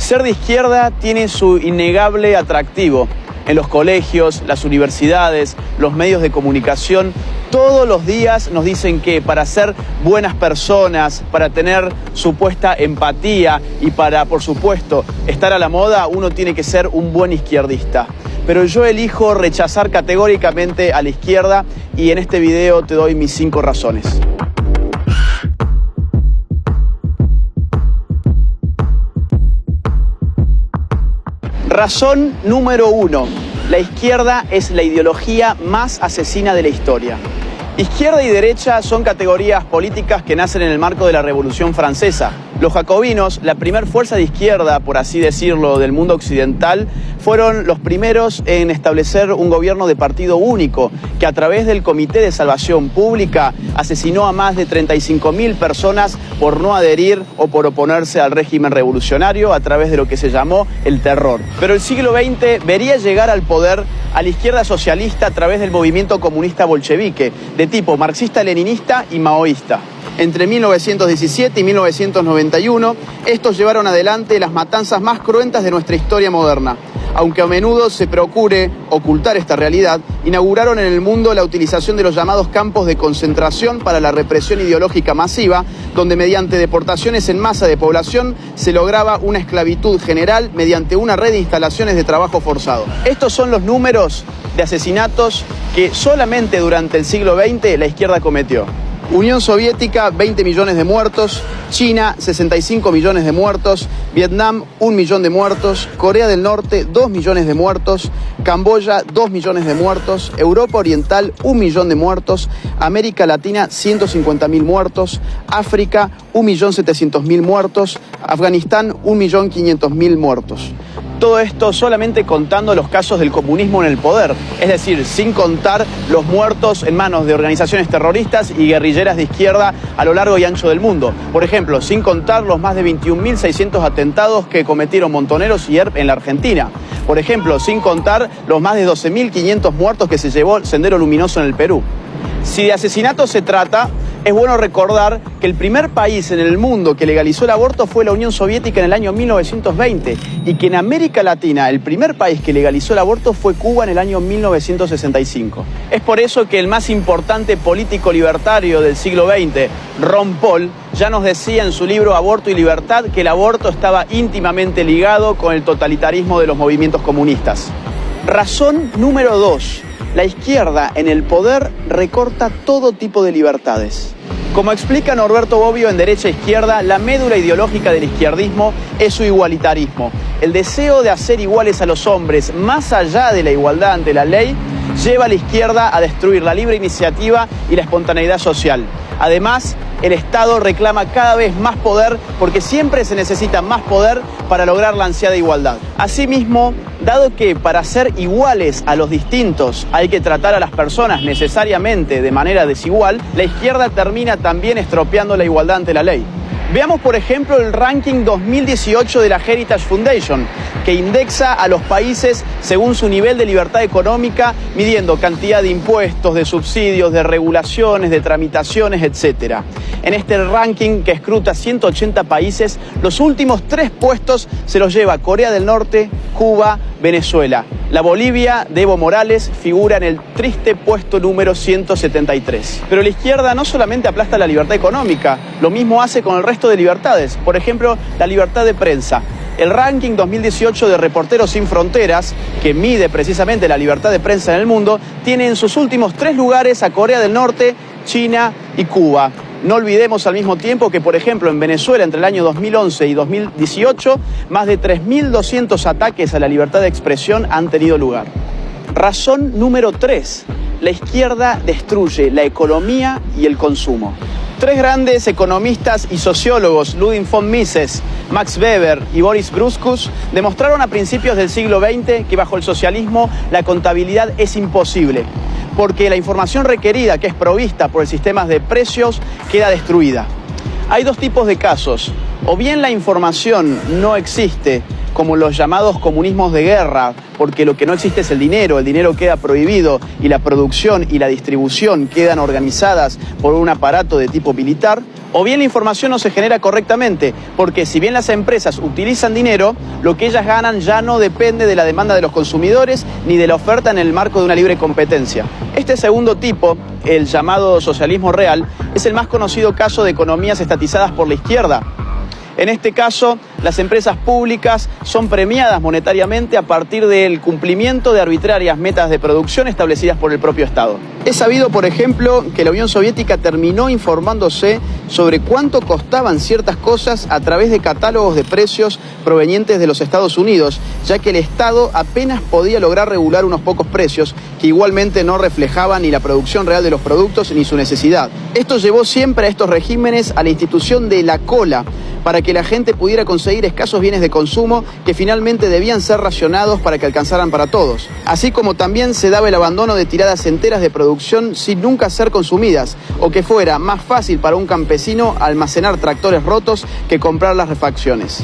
Ser de izquierda tiene su innegable atractivo. En los colegios, las universidades, los medios de comunicación, todos los días nos dicen que para ser buenas personas, para tener supuesta empatía y para, por supuesto, estar a la moda, uno tiene que ser un buen izquierdista. Pero yo elijo rechazar categóricamente a la izquierda y en este video te doy mis 5 razones. Razón número 1. La izquierda es la ideología más asesina de la historia. Izquierda y derecha son categorías políticas que nacen en el marco de la Revolución Francesa. Los jacobinos, la primer fuerza de izquierda, por así decirlo, del mundo occidental, fueron los primeros en establecer un gobierno de partido único, que a través del Comité de Salvación Pública asesinó a más de 35.000 personas por no adherir o por oponerse al régimen revolucionario a través de lo que se llamó el terror. Pero el siglo XX vería llegar al poder a la izquierda socialista a través del movimiento comunista bolchevique, de tipo marxista-leninista y maoísta. Entre 1917 y 1991, estos llevaron adelante las matanzas más cruentas de nuestra historia moderna. Aunque a menudo se procure ocultar esta realidad, inauguraron en el mundo la utilización de los llamados campos de concentración para la represión ideológica masiva, donde mediante deportaciones en masa de población se lograba una esclavitud general mediante una red de instalaciones de trabajo forzado. Estos son los números de asesinatos que solamente durante el siglo XX la izquierda cometió. Unión Soviética, 20 millones de muertos, China, 65 millones de muertos, Vietnam, 1 millón de muertos, Corea del Norte, 2 millones de muertos, Camboya, 2 millones de muertos, Europa Oriental, 1 millón de muertos, América Latina, 150.000 muertos, África, 1.700.000 muertos, Afganistán, 1.500.000 muertos. Todo esto solamente contando los casos del comunismo en el poder, es decir, sin contar los muertos en manos de organizaciones terroristas y guerrilleras de izquierda a lo largo y ancho del mundo. Por ejemplo, sin contar los más de 21.600 atentados que cometieron Montoneros y ERP en la Argentina. Por ejemplo, sin contar los más de 12.500 muertos que se llevó Sendero Luminoso en el Perú. Si de asesinato se trata, es bueno recordar que el primer país en el mundo que legalizó el aborto fue la Unión Soviética en el año 1920 y que en América Latina el primer país que legalizó el aborto fue Cuba en el año 1965. Es por eso que el más importante político libertario del siglo XX, Ron Paul, ya nos decía en su libro Aborto y Libertad que el aborto estaba íntimamente ligado con el totalitarismo de los movimientos comunistas. Razón número 2. La izquierda en el poder recorta todo tipo de libertades. Como explica Norberto Bobbio en Derecha e Izquierda, la médula ideológica del izquierdismo es su igualitarismo. El deseo de hacer iguales a los hombres, más allá de la igualdad ante la ley, lleva a la izquierda a destruir la libre iniciativa y la espontaneidad social. Además, el Estado reclama cada vez más poder porque siempre se necesita más poder para lograr la ansiada igualdad. Asimismo, dado que para ser iguales a los distintos hay que tratar a las personas necesariamente de manera desigual, la izquierda termina también estropeando la igualdad ante la ley. Veamos, por ejemplo, el ranking 2018 de la Heritage Foundation, que indexa a los países según su nivel de libertad económica, midiendo cantidad de impuestos, de subsidios, de regulaciones, de tramitaciones, etc. En este ranking, que escruta 180 países, los últimos 3 puestos se los lleva Corea del Norte, Cuba, Venezuela. La Bolivia de Evo Morales figura en el triste puesto número 173. Pero la izquierda no solamente aplasta la libertad económica, lo mismo hace con el resto de libertades. Por ejemplo, la libertad de prensa. El ranking 2018 de Reporteros Sin Fronteras, que mide precisamente la libertad de prensa en el mundo, tiene en sus últimos 3 lugares a Corea del Norte, China y Cuba. No olvidemos al mismo tiempo que, por ejemplo, en Venezuela entre el año 2011 y 2018, más de 3.200 ataques a la libertad de expresión han tenido lugar. Razón número 3. La izquierda destruye la economía y el consumo. 3 grandes economistas y sociólogos, Ludwig von Mises, Max Weber y Boris Gruskus, demostraron a principios del siglo XX que bajo el socialismo la contabilidad es imposible, porque la información requerida, que es provista por el sistema de precios, queda destruida. Hay 2 tipos de casos. O bien la información no existe, como los llamados comunismos de guerra, porque lo que no existe es el dinero queda prohibido y la producción y la distribución quedan organizadas por un aparato de tipo militar, O bien la información no se genera correctamente, porque si bien las empresas utilizan dinero, lo que ellas ganan ya no depende de la demanda de los consumidores ni de la oferta en el marco de una libre competencia. Este segundo tipo, el llamado socialismo real, es el más conocido caso de economías estatizadas por la izquierda. En este caso, las empresas públicas son premiadas monetariamente a partir del cumplimiento de arbitrarias metas de producción establecidas por el propio Estado. Es sabido, por ejemplo, que la Unión Soviética terminó informándose sobre cuánto costaban ciertas cosas a través de catálogos de precios provenientes de los Estados Unidos, ya que el Estado apenas podía lograr regular unos pocos precios que igualmente no reflejaban ni la producción real de los productos ni su necesidad. Esto llevó siempre a estos regímenes a la institución de la cola, para que la gente pudiera conseguir escasos bienes de consumo que finalmente debían ser racionados para que alcanzaran para todos. Así como también se daba el abandono de tiradas enteras de producción sin nunca ser consumidas, o que fuera más fácil para un campesino almacenar tractores rotos que comprar las refacciones.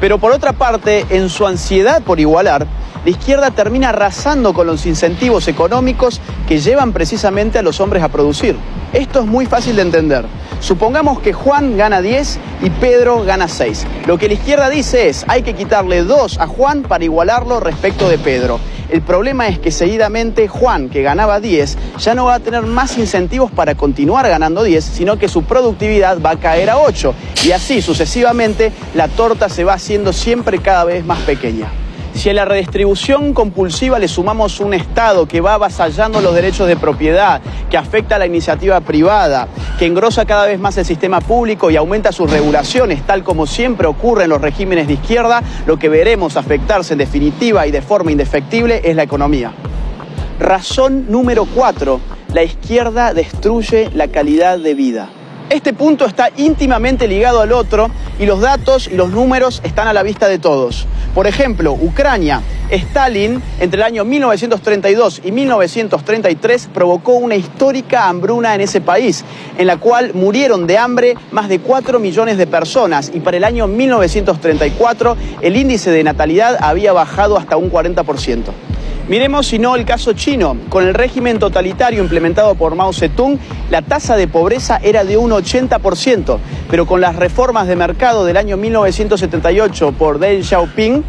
Pero por otra parte, en su ansiedad por igualar, la izquierda termina arrasando con los incentivos económicos que llevan precisamente a los hombres a producir. Esto es muy fácil de entender. Supongamos que Juan gana 10 y Pedro gana 6. Lo que la izquierda dice es, hay que quitarle 2 a Juan para igualarlo respecto de Pedro. El problema es que seguidamente Juan, que ganaba 10, ya no va a tener más incentivos para continuar ganando 10, sino que su productividad va a caer a 8. Y así sucesivamente la torta se va haciendo siempre cada vez más pequeña. Si a la redistribución compulsiva le sumamos un Estado que va avasallando los derechos de propiedad, que afecta a la iniciativa privada, que engrosa cada vez más el sistema público y aumenta sus regulaciones, tal como siempre ocurre en los regímenes de izquierda, lo que veremos afectarse en definitiva y de forma indefectible es la economía. Razón número 4. La izquierda destruye la calidad de vida. Este punto está íntimamente ligado al otro y los datos y los números están a la vista de todos. Por ejemplo, Ucrania. Stalin, entre el año 1932 y 1933, provocó una histórica hambruna en ese país, en la cual murieron de hambre más de 4 millones de personas y para el año 1934 el índice de natalidad había bajado hasta un 40%. Miremos si no el caso chino. Con el régimen totalitario implementado por Mao Zedong, la tasa de pobreza era de un 80%, pero con las reformas de mercado del año 1978 por Deng Xiaoping,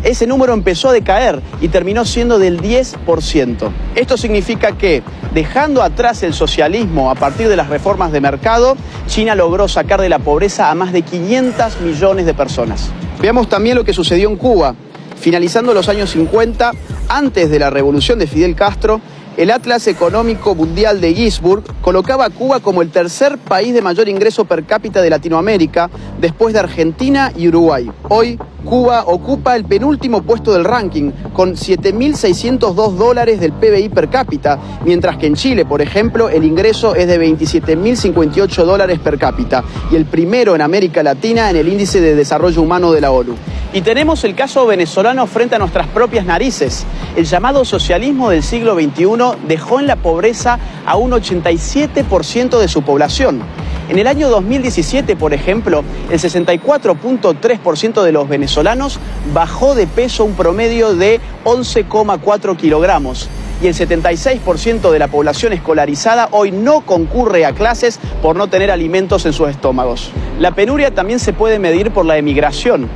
ese número empezó a decaer y terminó siendo del 10%. Esto significa que, dejando atrás el socialismo a partir de las reformas de mercado, China logró sacar de la pobreza a más de 500 millones de personas. Veamos también lo que sucedió en Cuba. Finalizando los años 50, antes de la revolución de Fidel Castro, el Atlas Económico Mundial de Ginzburg colocaba a Cuba como el tercer país de mayor ingreso per cápita de Latinoamérica, después de Argentina y Uruguay. Hoy, Cuba ocupa el penúltimo puesto del ranking, con $7.602 del PBI per cápita, mientras que en Chile, por ejemplo, el ingreso es de $27.058 per cápita, y el primero en América Latina en el Índice de Desarrollo Humano de la ONU. Y tenemos el caso venezolano frente a nuestras propias narices. El llamado socialismo del siglo XXI dejó en la pobreza a un 87% de su población. En el año 2017, por ejemplo, el 64.3% de los venezolanos bajó de peso un promedio de 11,4 kilogramos. Y el 76% de la población escolarizada hoy no concurre a clases por no tener alimentos en sus estómagos. La penuria también se puede medir por la emigración.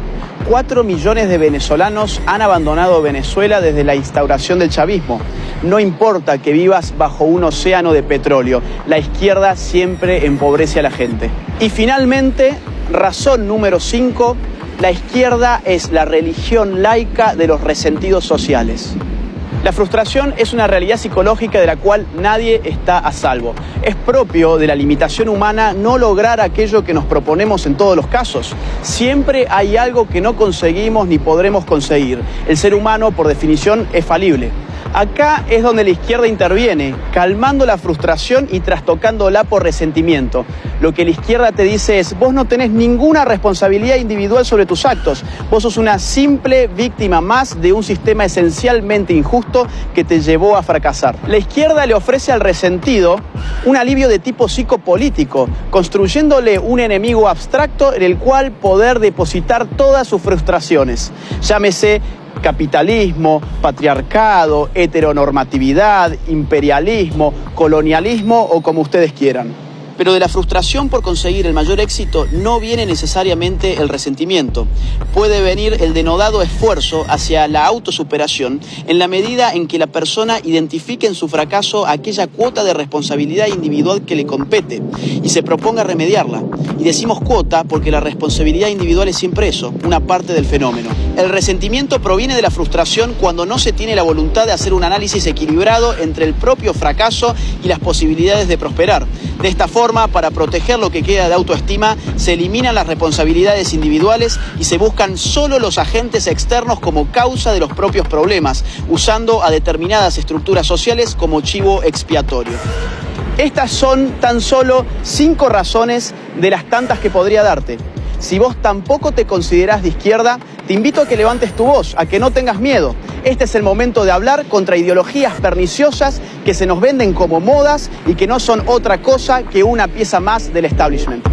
4 millones de venezolanos han abandonado Venezuela desde la instauración del chavismo. No importa que vivas bajo un océano de petróleo, la izquierda siempre empobrece a la gente. Y finalmente, razón número 5, la izquierda es la religión laica de los resentidos sociales. La frustración es una realidad psicológica de la cual nadie está a salvo. Es propio de la limitación humana no lograr aquello que nos proponemos en todos los casos. Siempre hay algo que no conseguimos ni podremos conseguir. El ser humano, por definición, es falible. Acá es donde la izquierda interviene, calmando la frustración y trastocándola por resentimiento. Lo que la izquierda te dice es, vos no tenés ninguna responsabilidad individual sobre tus actos. Vos sos una simple víctima más de un sistema esencialmente injusto que te llevó a fracasar. La izquierda le ofrece al resentido un alivio de tipo psicopolítico, construyéndole un enemigo abstracto en el cual poder depositar todas sus frustraciones. Llámese capitalismo, patriarcado, heteronormatividad, imperialismo, colonialismo o como ustedes quieran. Pero de la frustración por conseguir el mayor éxito no viene necesariamente el resentimiento. Puede venir el denodado esfuerzo hacia la autosuperación en la medida en que la persona identifique en su fracaso aquella cuota de responsabilidad individual que le compete y se proponga remediarla. Y decimos cuota porque la responsabilidad individual es siempre eso, una parte del fenómeno. El resentimiento proviene de la frustración cuando no se tiene la voluntad de hacer un análisis equilibrado entre el propio fracaso y las posibilidades de prosperar. De esta forma, para proteger lo que queda de autoestima, se eliminan las responsabilidades individuales y se buscan solo los agentes externos como causa de los propios problemas, usando a determinadas estructuras sociales como chivo expiatorio. Estas son tan solo 5 razones de las tantas que podría darte. Si vos tampoco te considerás de izquierda, te invito a que levantes tu voz, a que no tengas miedo. Este es el momento de hablar contra ideologías perniciosas que se nos venden como modas y que no son otra cosa que una pieza más del establishment.